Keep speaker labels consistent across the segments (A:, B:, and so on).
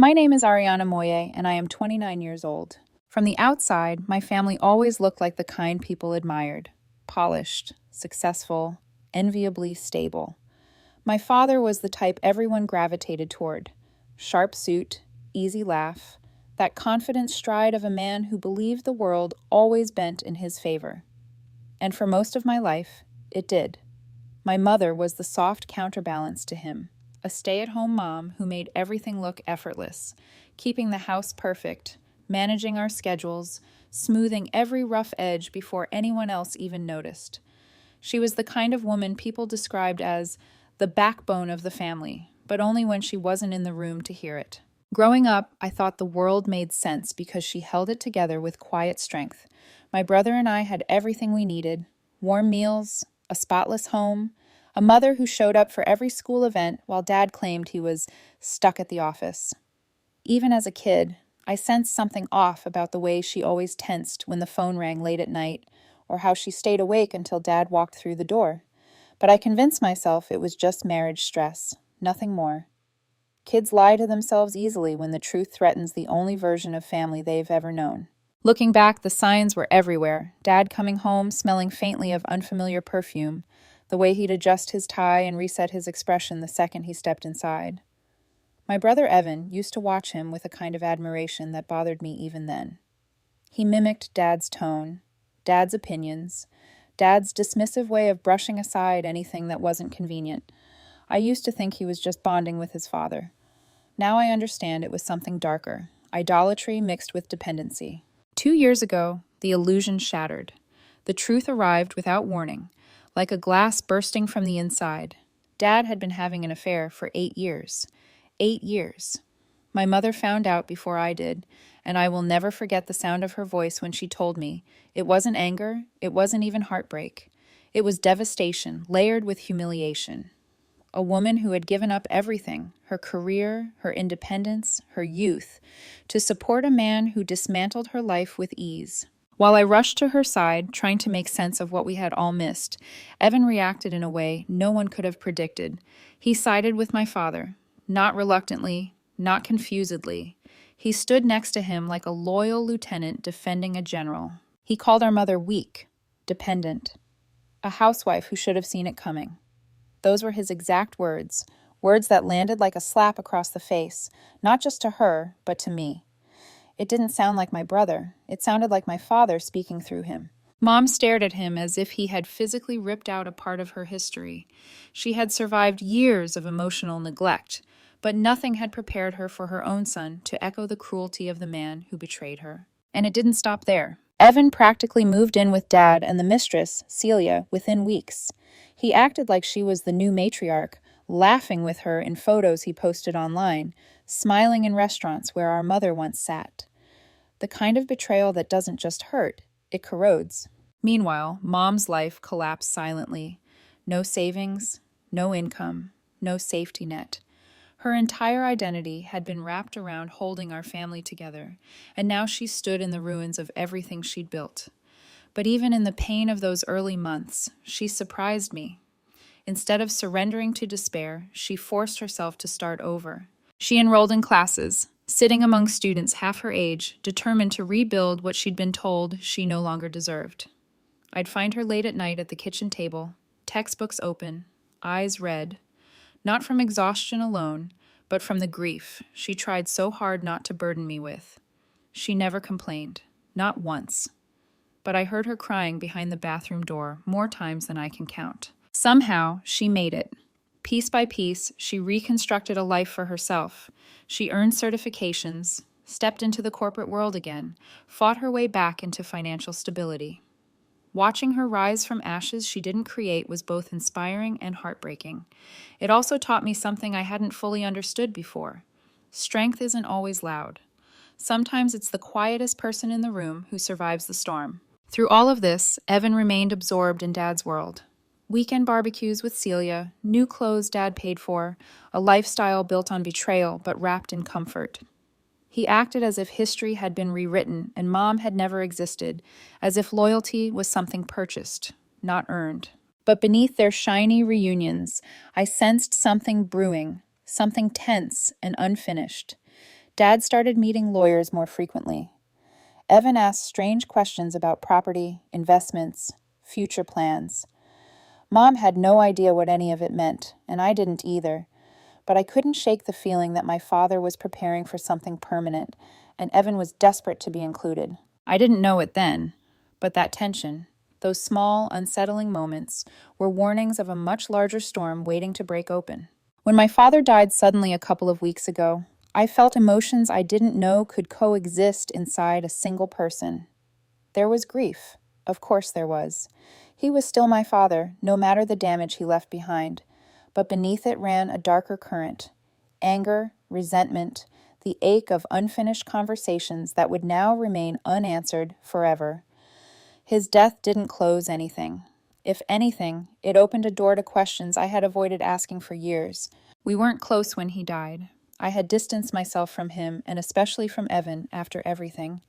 A: My name is Ariana Moye, and I am 29 years old. From the outside, my family always looked like the kind people admired: polished, successful, enviably stable. My father was the type everyone gravitated toward: sharp suit, easy laugh, that confident stride of a man who believed the world always bent in his favor. And for most of my life, it did. My mother was the soft counterbalance to him, a stay-at-home mom who made everything look effortless, keeping the house perfect, managing our schedules, smoothing every rough edge before anyone else even noticed. She was the kind of woman people described as the backbone of the family, but only when she wasn't in the room to hear it. Growing up, I thought the world made sense because she held it together with quiet strength. My brother and I had everything we needed: warm meals, a spotless home, a mother who showed up for every school event while Dad claimed he was stuck at the office. Even as a kid, I sensed something off about the way she always tensed when the phone rang late at night, or how she stayed awake until Dad walked through the door. But I convinced myself it was just marriage stress, nothing more. Kids lie to themselves easily when the truth threatens the only version of family they've ever known. Looking back, the signs were everywhere: Dad coming home smelling faintly of unfamiliar perfume, the way he'd adjust his tie and reset his expression the second he stepped inside. My brother Evan used to watch him with a kind of admiration that bothered me even then. He mimicked Dad's tone, Dad's opinions, Dad's dismissive way of brushing aside anything that wasn't convenient. I used to think he was just bonding with his father. Now I understand it was something darker: idolatry mixed with dependency. 2 years ago, the illusion shattered. The truth arrived without warning, like a glass bursting from the inside. Dad had been having an affair for 8 years. 8 years. My mother found out before I did, and I will never forget the sound of her voice when she told me it wasn't anger, it wasn't even heartbreak. It was devastation, layered with humiliation. A woman who had given up everything: her career, her independence, her youth, to support a man who dismantled her life with ease. While I rushed to her side, trying to make sense of what we had all missed, Evan reacted in a way no one could have predicted. He sided with my father, not reluctantly, not confusedly. He stood next to him like a loyal lieutenant defending a general. He called our mother weak, dependent, a housewife who should have seen it coming. Those were his exact words, words that landed like a slap across the face, not just to her, but to me. It didn't sound like my brother. It sounded like my father speaking through him. Mom stared at him as if he had physically ripped out a part of her history. She had survived years of emotional neglect, but nothing had prepared her for her own son to echo the cruelty of the man who betrayed her. And it didn't stop there. Evan practically moved in with Dad and the mistress, Celia, within weeks. He acted like she was the new matriarch, laughing with her in photos he posted online, smiling in restaurants where our mother once sat. The kind of betrayal that doesn't just hurt, it corrodes. Meanwhile, Mom's life collapsed silently. No savings, no income, no safety net. Her entire identity had been wrapped around holding our family together, and now she stood in the ruins of everything she'd built. But even in the pain of those early months, she surprised me. Instead of surrendering to despair, she forced herself to start over. She enrolled in classes, sitting among students half her age, determined to rebuild what she'd been told she no longer deserved. I'd find her late at night at the kitchen table, textbooks open, eyes red, not from exhaustion alone, but from the grief she tried so hard not to burden me with. She never complained, not once. But I heard her crying behind the bathroom door more times than I can count. Somehow, she made it. Piece by piece, she reconstructed a life for herself. She earned certifications, stepped into the corporate world again, fought her way back into financial stability. Watching her rise from ashes she didn't create was both inspiring and heartbreaking. It also taught me something I hadn't fully understood before. Strength isn't always loud. Sometimes it's the quietest person in the room who survives the storm. Through all of this, Evan remained absorbed in Dad's world. Weekend barbecues with Celia, new clothes Dad paid for, a lifestyle built on betrayal but wrapped in comfort. He acted as if history had been rewritten and Mom had never existed, as if loyalty was something purchased, not earned. But beneath their shiny reunions, I sensed something brewing, something tense and unfinished. Dad started meeting lawyers more frequently. Evan asked strange questions about property, investments, future plans. Mom had no idea what any of it meant, and I didn't either, but I couldn't shake the feeling that my father was preparing for something permanent, and Evan was desperate to be included. I didn't know it then, but that tension, those small, unsettling moments, were warnings of a much larger storm waiting to break open. When my father died suddenly a couple of weeks ago, I felt emotions I didn't know could coexist inside a single person. There was grief. Of course there was. He was still my father, no matter the damage he left behind. But beneath it ran a darker current. Anger, resentment, the ache of unfinished conversations that would now remain unanswered forever. His death didn't close anything. If anything, it opened a door to questions I had avoided asking for years. We weren't close when he died. I had distanced myself from him, and especially from Evan, after everything.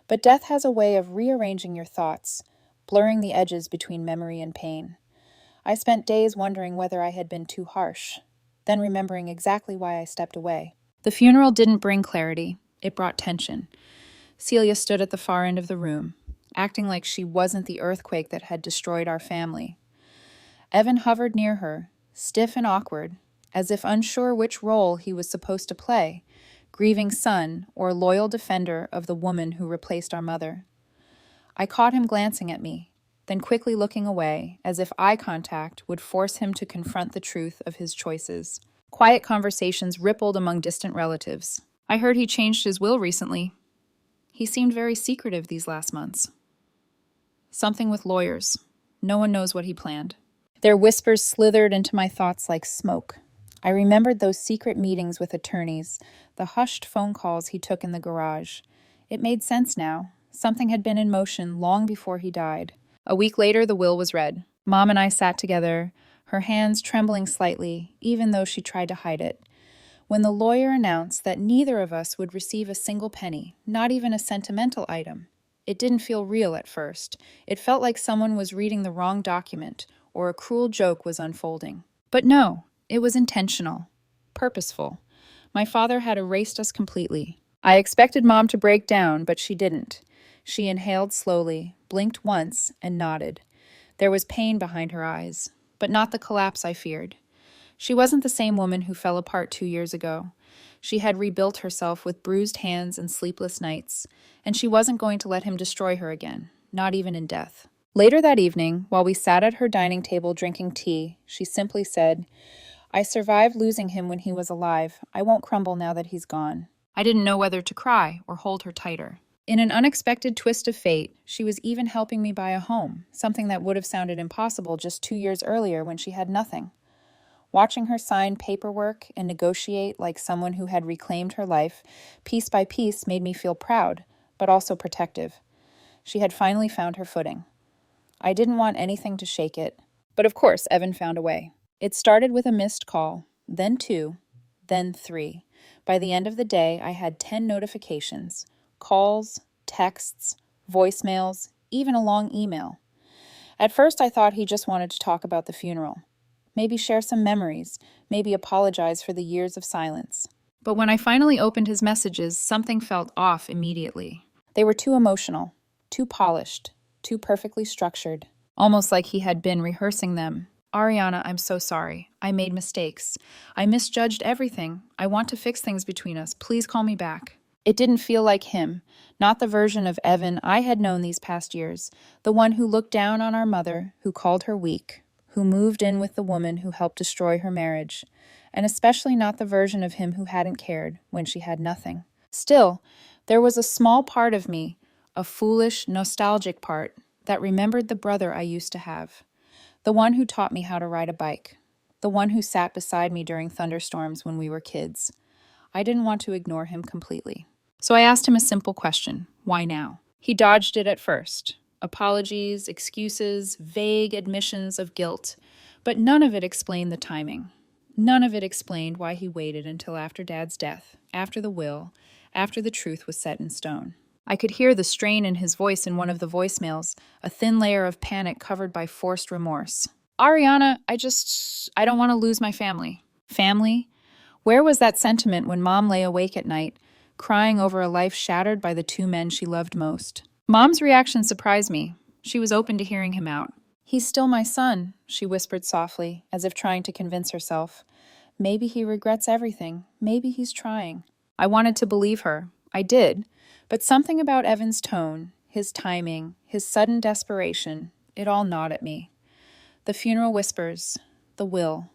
A: But death has a way of rearranging your thoughts, blurring the edges between memory and pain. I spent days wondering whether I had been too harsh, then remembering exactly why I stepped away. The funeral didn't bring clarity. It brought tension. Celia stood at the far end of the room, acting like she wasn't the earthquake that had destroyed our family. Evan hovered near her, stiff and awkward, as if unsure which role he was supposed to play, grieving son or loyal defender of the woman who replaced our mother. I caught him glancing at me, then quickly looking away, as if eye contact would force him to confront the truth of his choices. Quiet conversations rippled among distant relatives. I heard he changed his will recently. He seemed very secretive these last months. Something with lawyers. No one knows what he planned. Their whispers slithered into my thoughts like smoke. I remembered those secret meetings with attorneys, the hushed phone calls he took in the garage. It made sense now. Something had been in motion long before he died. A week later, the will was read. Mom and I sat together, her hands trembling slightly, even though she tried to hide it. When the lawyer announced that neither of us would receive a single penny, not even a sentimental item, it didn't feel real at first. It felt like someone was reading the wrong document, or a cruel joke was unfolding. But no, it was intentional, purposeful. My father had erased us completely. I expected Mom to break down, but she didn't. She inhaled slowly, blinked once, and nodded. There was pain behind her eyes, but not the collapse I feared. She wasn't the same woman who fell apart 2 years ago. She had rebuilt herself with bruised hands and sleepless nights, and she wasn't going to let him destroy her again, not even in death. Later that evening, while we sat at her dining table drinking tea, she simply said, "I survived losing him when he was alive. I won't crumble now that he's gone." I didn't know whether to cry or hold her tighter. In an unexpected twist of fate, she was even helping me buy a home, something that would have sounded impossible just 2 years earlier when she had nothing. Watching her sign paperwork and negotiate like someone who had reclaimed her life, piece by piece, made me feel proud, but also protective. She had finally found her footing. I didn't want anything to shake it, but of course Evan found a way. It started with a missed call, then 2, then 3. By the end of the day, I had 10 notifications. Calls, texts, voicemails, even a long email. At first I thought he just wanted to talk about the funeral. Maybe share some memories, maybe apologize for the years of silence. But when I finally opened his messages, something felt off immediately. They were too emotional, too polished, too perfectly structured, almost like he had been rehearsing them. "Ariana, I'm so sorry. I made mistakes. I misjudged everything. I want to fix things between us. Please call me back." It didn't feel like him, not the version of Evan I had known these past years, the one who looked down on our mother, who called her weak, who moved in with the woman who helped destroy her marriage, and especially not the version of him who hadn't cared when she had nothing. Still, there was a small part of me, a foolish, nostalgic part, that remembered the brother I used to have, the one who taught me how to ride a bike, the one who sat beside me during thunderstorms when we were kids. I didn't want to ignore him completely. So I asked him a simple question: why now? He dodged it at first. Apologies, excuses, vague admissions of guilt, but none of it explained the timing. None of it explained why he waited until after Dad's death, after the will, after the truth was set in stone. I could hear the strain in his voice in one of the voicemails, a thin layer of panic covered by forced remorse. "Ariana, I don't want to lose my family." Family? Where was that sentiment when Mom lay awake at night, crying over a life shattered by the two men she loved most. Mom's reaction surprised me. She was open to hearing him out. "He's still my son," she whispered softly, as if trying to convince herself. "Maybe he regrets everything. Maybe he's trying." I wanted to believe her. I did. But something about Evan's tone, his timing, his sudden desperation, it all gnawed at me. The funeral whispers, the will,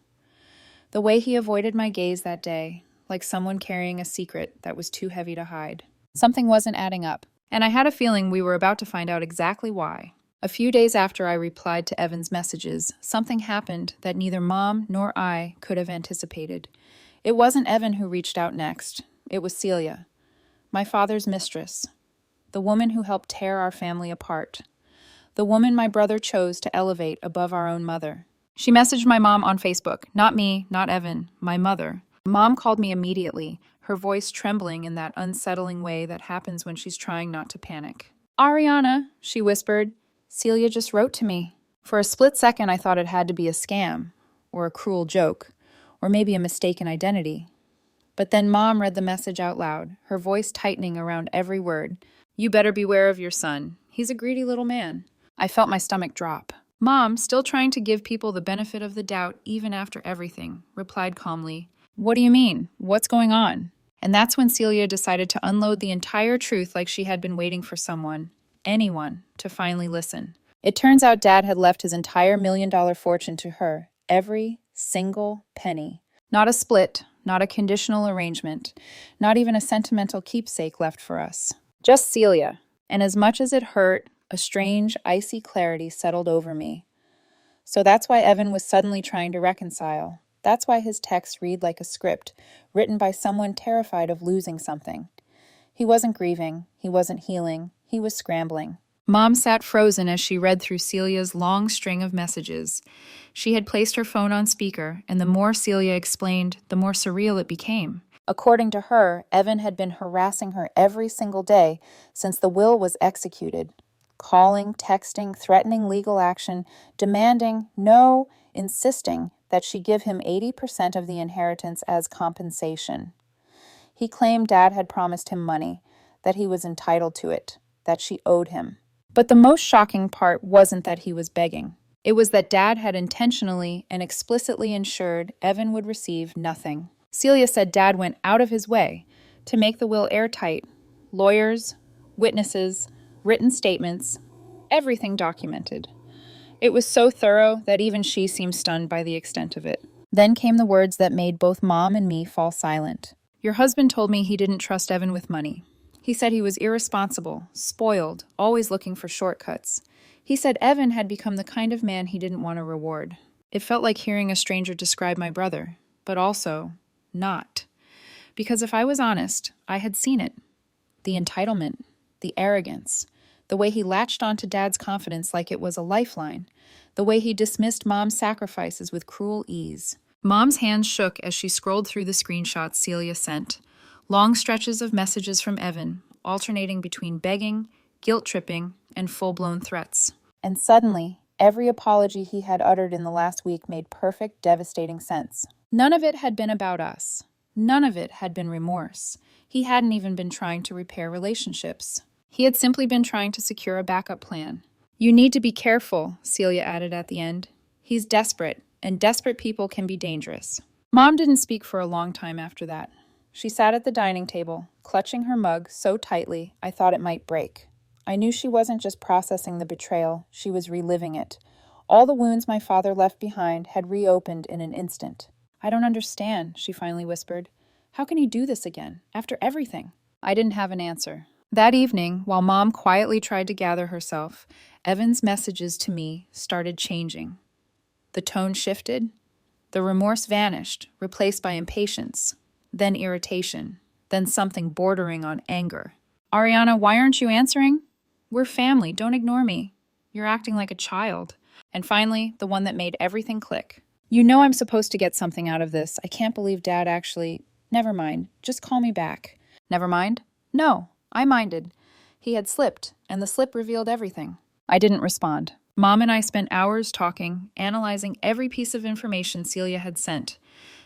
A: the way he avoided my gaze that day, like someone carrying a secret that was too heavy to hide. Something wasn't adding up, and I had a feeling we were about to find out exactly why. A few days after I replied to Evan's messages, something happened that neither Mom nor I could have anticipated. It wasn't Evan who reached out next. It was Celia, my father's mistress, the woman who helped tear our family apart, the woman my brother chose to elevate above our own mother. She messaged my mom on Facebook, not me, not Evan, my mother. Mom called me immediately, her voice trembling in that unsettling way that happens when she's trying not to panic. "Ariana," she whispered, "Celia just wrote to me." For a split second, I thought it had to be a scam, or a cruel joke, or maybe a mistaken identity. But then Mom read the message out loud, her voice tightening around every word. "You better beware of your son. He's a greedy little man." I felt my stomach drop. Mom, still trying to give people the benefit of the doubt even after everything, replied calmly, "What do you mean? What's going on?" And that's when Celia decided to unload the entire truth like she had been waiting for someone, anyone, to finally listen. It turns out Dad had left his entire $1 million fortune to her, every single penny. Not a split, not a conditional arrangement, not even a sentimental keepsake left for us. Just Celia. And as much as it hurt, a strange, icy clarity settled over me. So that's why Evan was suddenly trying to reconcile. That's why his texts read like a script, written by someone terrified of losing something. He wasn't grieving, he wasn't healing, he was scrambling. Mom sat frozen as she read through Celia's long string of messages. She had placed her phone on speaker, and the more Celia explained, the more surreal it became. According to her, Evan had been harassing her every single day since the will was executed. Calling, texting, threatening legal action, demanding, no, insisting that she give him 80% of the inheritance as compensation. He claimed Dad had promised him money, that he was entitled to it, that she owed him. But the most shocking part wasn't that he was begging. It was that Dad had intentionally and explicitly ensured Evan would receive nothing. Celia said Dad went out of his way to make the will airtight. Lawyers, witnesses, written statements, everything documented. It was so thorough that even she seemed stunned by the extent of it. Then came the words that made both Mom and me fall silent. "Your husband told me he didn't trust Evan with money. He said he was irresponsible, spoiled, always looking for shortcuts. He said Evan had become the kind of man he didn't want to reward." It felt like hearing a stranger describe my brother, but also not. Because if I was honest, I had seen it. The entitlement, the arrogance, the way he latched onto Dad's confidence like it was a lifeline, the way he dismissed Mom's sacrifices with cruel ease. Mom's hands shook as she scrolled through the screenshots Celia sent. Long stretches of messages from Evan, alternating between begging, guilt-tripping, and full-blown threats. And suddenly, every apology he had uttered in the last week made perfect, devastating sense. None of it had been about us. None of it had been remorse. He hadn't even been trying to repair relationships. He had simply been trying to secure a backup plan. "You need to be careful," Celia added at the end. "He's desperate, and desperate people can be dangerous." Mom didn't speak for a long time after that. She sat at the dining table, clutching her mug so tightly I thought it might break. I knew she wasn't just processing the betrayal, she was reliving it. All the wounds my father left behind had reopened in an instant. "I don't understand," she finally whispered. "How can he do this again, after everything?" I didn't have an answer. That evening, while Mom quietly tried to gather herself, Evan's messages to me started changing. The tone shifted. The remorse vanished, replaced by impatience, then irritation, then something bordering on anger. "Ariana, why aren't you answering? We're family, don't ignore me. You're acting like a child." And finally, the one that made everything click. "You know I'm supposed to get something out of this. I can't believe Dad actually... Never mind, just call me back." Never mind? No. I minded. He had slipped, and the slip revealed everything. I didn't respond. Mom and I spent hours talking, analyzing every piece of information Celia had sent.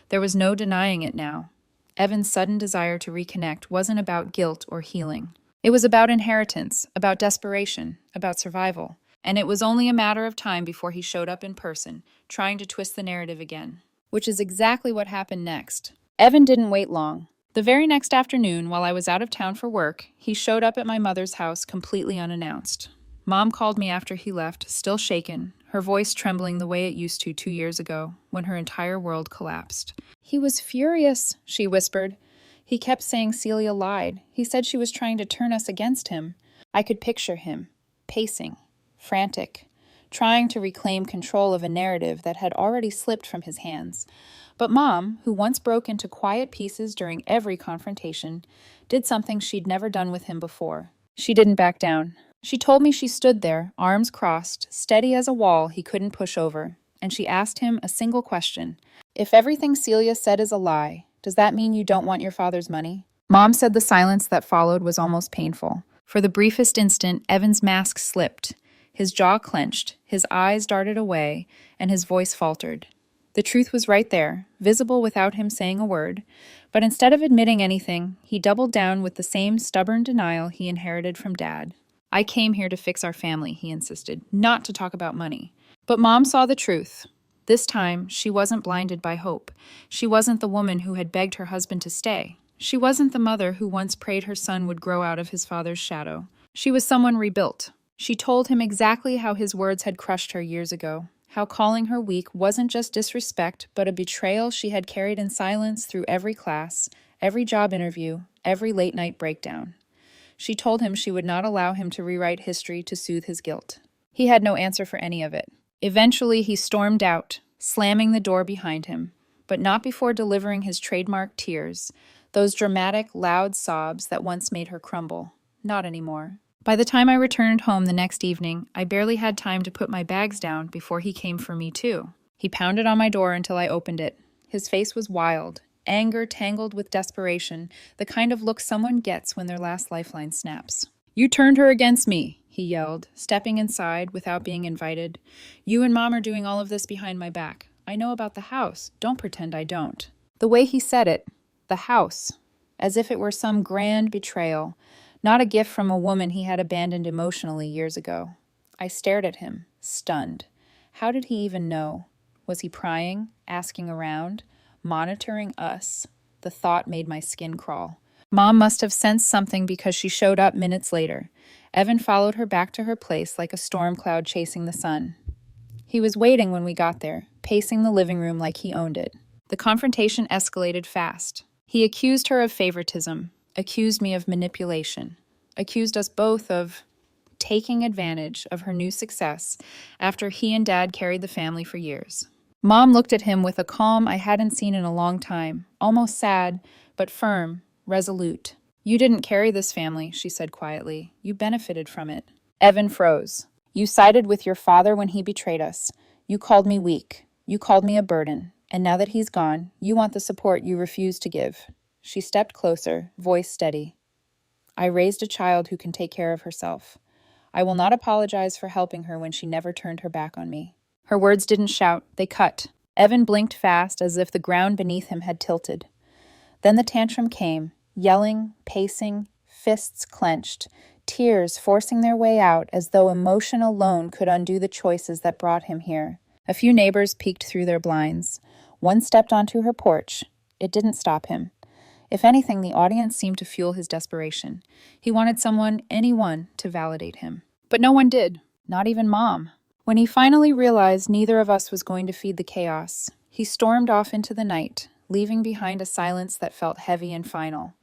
A: There was no denying it now. Evan's sudden desire to reconnect wasn't about guilt or healing. It was about inheritance, about desperation, about survival. And it was only a matter of time before he showed up in person, trying to twist the narrative again. Which is exactly what happened next. Evan didn't wait long. The very next afternoon, while I was out of town for work, he showed up at my mother's house completely unannounced. Mom called me after he left, still shaken, her voice trembling the way it used to 2 years ago, when her entire world collapsed. "He was furious," she whispered. "He kept saying Celia lied. He said she was trying to turn us against him." I could picture him, pacing, frantic, trying to reclaim control of a narrative that had already slipped from his hands. But Mom, who once broke into quiet pieces during every confrontation, did something she'd never done with him before. She didn't back down. She told me she stood there, arms crossed, steady as a wall he couldn't push over, and she asked him a single question. "If everything Celia said is a lie, does that mean you don't want your father's money?" Mom said the silence that followed was almost painful. For the briefest instant, Evan's mask slipped. His jaw clenched, his eyes darted away, and his voice faltered. The truth was right there, visible without him saying a word, but instead of admitting anything, he doubled down with the same stubborn denial he inherited from Dad. "I came here to fix our family," he insisted, "not to talk about money." But Mom saw the truth. This time, she wasn't blinded by hope. She wasn't the woman who had begged her husband to stay. She wasn't the mother who once prayed her son would grow out of his father's shadow. She was someone rebuilt. She told him exactly how his words had crushed her years ago, how calling her weak wasn't just disrespect, but a betrayal she had carried in silence through every class, every job interview, every late-night breakdown. She told him she would not allow him to rewrite history to soothe his guilt. He had no answer for any of it. Eventually, he stormed out, slamming the door behind him, but not before delivering his trademark tears, those dramatic, loud sobs that once made her crumble. Not anymore. By the time I returned home the next evening, I barely had time to put my bags down before he came for me too. He pounded on my door until I opened it. His face was wild, anger tangled with desperation, the kind of look someone gets when their last lifeline snaps. "You turned her against me," he yelled, stepping inside without being invited. "You and Mom are doing all of this behind my back. I know about the house. Don't pretend I don't." The way he said it, the house, as if it were some grand betrayal, not a gift from a woman he had abandoned emotionally years ago. I stared at him, stunned. How did he even know? Was he prying, asking around, monitoring us? The thought made my skin crawl. Mom must have sensed something because she showed up minutes later. Evan followed her back to her place like a storm cloud chasing the sun. He was waiting when we got there, pacing the living room like he owned it. The confrontation escalated fast. He accused her of favoritism, accused me of manipulation, accused us both of taking advantage of her new success after he and Dad carried the family for years. Mom looked at him with a calm I hadn't seen in a long time, almost sad, but firm, resolute. "You didn't carry this family," she said quietly. "You benefited from it." Evan froze. "You sided with your father when he betrayed us. You called me weak. You called me a burden. And now that he's gone, you want the support you refused to give." She stepped closer, voice steady. "I raised a child who can take care of herself. I will not apologize for helping her when she never turned her back on me." Her words didn't shout, they cut. Evan blinked fast as if the ground beneath him had tilted. Then the tantrum came, yelling, pacing, fists clenched, tears forcing their way out as though emotion alone could undo the choices that brought him here. A few neighbors peeked through their blinds. One stepped onto her porch. It didn't stop him. If anything, the audience seemed to fuel his desperation. He wanted someone, anyone, to validate him. But no one did, not even Mom. When he finally realized neither of us was going to feed the chaos, he stormed off into the night, leaving behind a silence that felt heavy and final.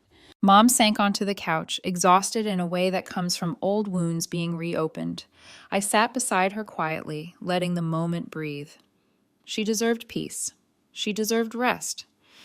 A: Mom sank onto the couch, exhausted in a way that comes from old wounds being reopened. I sat beside her quietly, letting the moment breathe. She deserved peace. She deserved rest.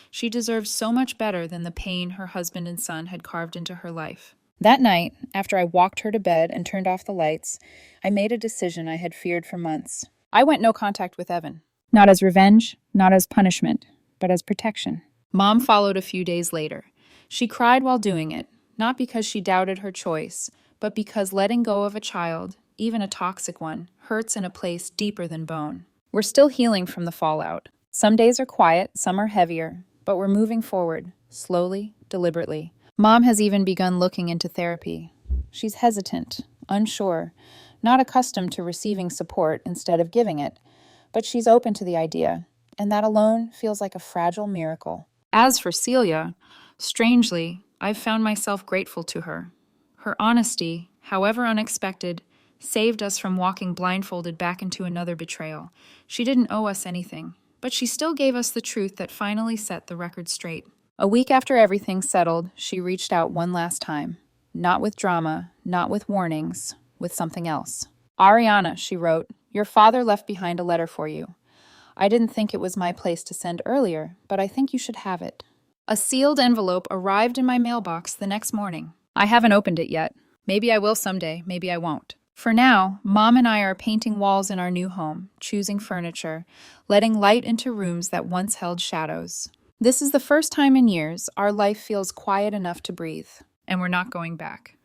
A: She deserved so much better than the pain her husband and son had carved into her life. That night, after I walked her to bed and turned off the lights, I made a decision I had feared for months. I went no contact with Evan. Not as revenge, not as punishment, but as protection. Mom followed a few days later. She cried while doing it, not because she doubted her choice, but because letting go of a child, even a toxic one, hurts in a place deeper than bone. We're still healing from the fallout. Some days are quiet, some are heavier, but we're moving forward, slowly, deliberately. Mom has even begun looking into therapy. She's hesitant, unsure, not accustomed to receiving support instead of giving it, but she's open to the idea, and that alone feels like a fragile miracle. As for Celia, strangely, I've found myself grateful to her. Her honesty, however unexpected, saved us from walking blindfolded back into another betrayal. She didn't owe us anything, but she still gave us the truth that finally set the record straight. A week after everything settled, she reached out one last time. Not with drama, not with warnings, with something else. Ariana, she wrote, your father left behind a letter for you. I didn't think it was my place to send earlier, but I think you should have it. A sealed envelope arrived in my mailbox the next morning. I haven't opened it yet. Maybe I will someday, maybe I won't. For now, Mom and I are painting walls in our new home, choosing furniture, letting light into rooms that once held shadows. This is the first time in years our life feels quiet enough to breathe, and we're not going back.